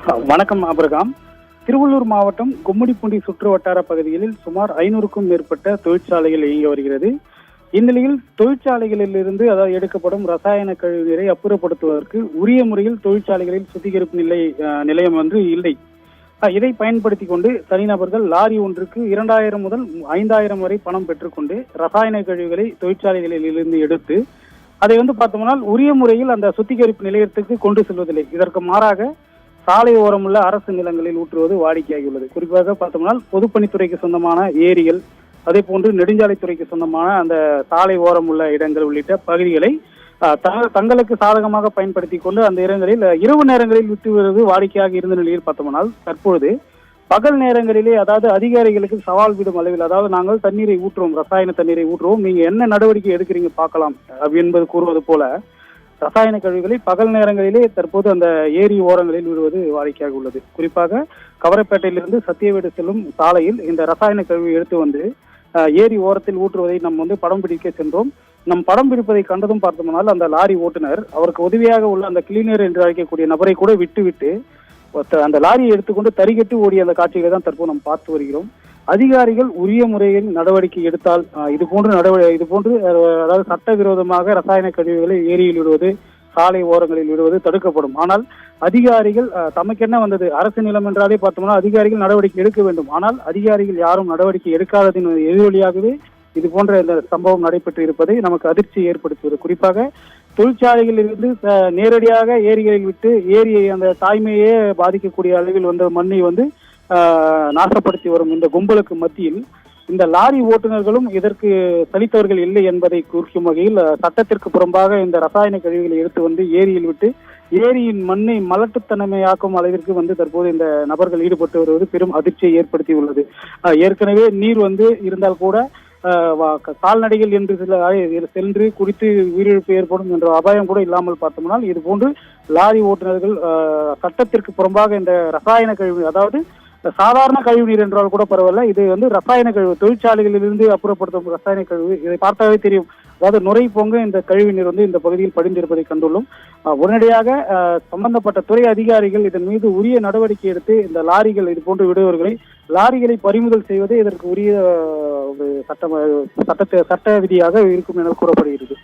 வணக்கம் ஆபிரகாம். திருவள்ளூர் மாவட்டம் கும்மிடிப்பூண்டி சுற்று வட்டார பகுதிகளில் சுமார் 500க்கும் மேற்பட்ட தொழிற்சாலைகள் இயங்கி வருகிறது. இந்நிலையில் தொழிற்சாலைகளிலிருந்து அதாவது எடுக்கப்படும் ரசாயன கழிவுநீரை அப்புறப்படுத்துவதற்கு உரிய முறையில் தொழிற்சாலைகளில் சுத்திகரிப்பு நிலையம் இல்லை. இதை பயன்படுத்தி கொண்டு தனிநபர்கள் லாரி ஒன்றுக்கு 2000 முதல் 5000 வரை பணம் பெற்றுக்கொண்டு ரசாயன கழிவுகளை தொழிற்சாலைகளில் இருந்து எடுத்து அதை பார்த்தோம்னா உரிய முறையில் அந்த சுத்திகரிப்பு நிலையத்துக்கு கொண்டு செல்வதில்லை. இதற்கு மாறாக சாலை ஓரமுள்ள அரசு நிலங்களில் ஊற்றுவது வாடிக்கையாகியுள்ளது. குறிப்பாக பார்த்தோம்னா பொதுப்பணித்துறைக்கு சொந்தமான ஏரிகள், அதே போன்று நெடுஞ்சாலைத்துறைக்கு சொந்தமான அந்த சாலை ஓரம் உள்ள இடங்கள் உள்ளிட்ட பகுதிகளை தங்களுக்கு சாதகமாக பயன்படுத்தி கொண்டு அந்த இடங்களில் இரவு நேரங்களில் விட்டு வருவது வாடிக்கையாக இருந்த நிலையில் பார்த்தோம்னால் தற்பொழுது பகல் நேரங்களிலே அதாவது அதிகாரிகளுக்கு சவால் விடும் அளவில் அதாவது நாங்கள் தண்ணீரை ஊற்றுவோம், ரசாயன தண்ணீரை ஊற்றுவோம், நீங்க என்ன நடவடிக்கை எடுக்கிறீங்க பார்க்கலாம் என்பது கூறுவது போல ரசாயன கழிவுகளை பகல் நேரங்களிலே தற்போது அந்த ஏரி ஓரங்களில் விடுவது வாடிக்கையாக உள்ளது. குறிப்பாக கவரப்பேட்டையிலிருந்து சத்தியவேடு செல்லும் சாலையில் இந்த ரசாயன கழிவு எடுத்து வந்து ஏரி ஓரத்தில் ஊற்றுவதை நம்ம படம் பிடிக்க சென்றோம். நம் படம் பிடிப்பதை கண்டதும் பார்த்தோம்னால் அந்த லாரி ஓட்டுநர் அவருக்கு உதவியாக உள்ள அந்த கிளீனர் என்று அழைக்கக்கூடிய நபரை கூட விட்டு அந்த லாரியை எடுத்துக்கொண்டு தறிகட்டு ஓடிய அந்த காட்சிகளை தான் தற்போது நாம் பார்த்து வருகிறோம். அதிகாரிகள் உரிய முறையில் நடவடிக்கை எடுத்தால் இதுபோன்று அதாவது சட்டவிரோதமாக ரசாயன கழிவுகளை ஏரியில் விடுவது, சாலை ஓரங்களில் விடுவது தடுக்கப்படும். ஆனால் அதிகாரிகள் தமக்கென்ன வந்தது, அரசு நிலம் என்றாலே பார்த்தோம்னா அதிகாரிகள் நடவடிக்கை எடுக்க வேண்டும். ஆனால் அதிகாரிகள் யாரும் நடவடிக்கை எடுக்காததின் எதிரொலியாகவே இது போன்ற இந்த சம்பவம் நடைபெற்று இருப்பதை நமக்கு அதிர்ச்சி ஏற்படுத்துவது. குறிப்பாக தொழிற்சாலைகளிலிருந்து நேரடியாக ஏரிகளில் விட்டு ஏரியை அந்த தாய்மையே பாதிக்கக்கூடிய அளவில் வந்த மண்ணை நாசப்படுத்தி வரும் இந்த கும்பலுக்கு மத்தியில் இந்த லாரி ஓட்டுநர்களும் இதற்கு சலித்தவர்கள் இல்லை என்பதை குறிக்கும் வகையில் சட்டத்திற்கு புறம்பாக இந்த ரசாயன கழிவுகளை எடுத்து ஏரியில் விட்டு ஏரியின் மண்ணை மலட்டுத்தன்மையாக்கும் அளவிற்கு தற்போது இந்த நபர்கள் ஈடுபட்டு வருவது பெரும் அதிர்ச்சியை ஏற்படுத்தி உள்ளது. ஏற்கனவே நீர் இருந்தால் கூட கால்நடைகள் என்று சென்று குடித்து உயிரிழப்பு ஏற்படும் என்ற அபாயம் கூட இல்லாமல் பார்த்தோம்னால் இது போன்று லாரி ஓட்டுநர்கள் சட்டத்திற்கு புறம்பாக இந்த ரசாயன கழிவு அதாவது சாதாரண கழிவு நீர் என்றால் கூட பரவாயில்ல, இது ரசாயன கழிவு தொழிற்சாலைகளிலிருந்து அப்புறப்படுத்தும் ரசாயன கழிவு இதை பார்த்தாவே தெரியும். அதாவது நுரை பொங்க இந்த கழிவு நீர் இந்த பகுதியில் படிந்திருப்பதை கண்டுள்ளோம். உடனடியாக சம்பந்தப்பட்ட துறை அதிகாரிகள் இதன் மீது உரிய நடவடிக்கை எடுத்து இந்த லாரிகள் இது போன்று விடுபவர்களை லாரிகளை பறிமுதல் செய்வதே இதற்கு உரிய சட்ட விதியாக இருக்கும் என கூறப்படுகிறது.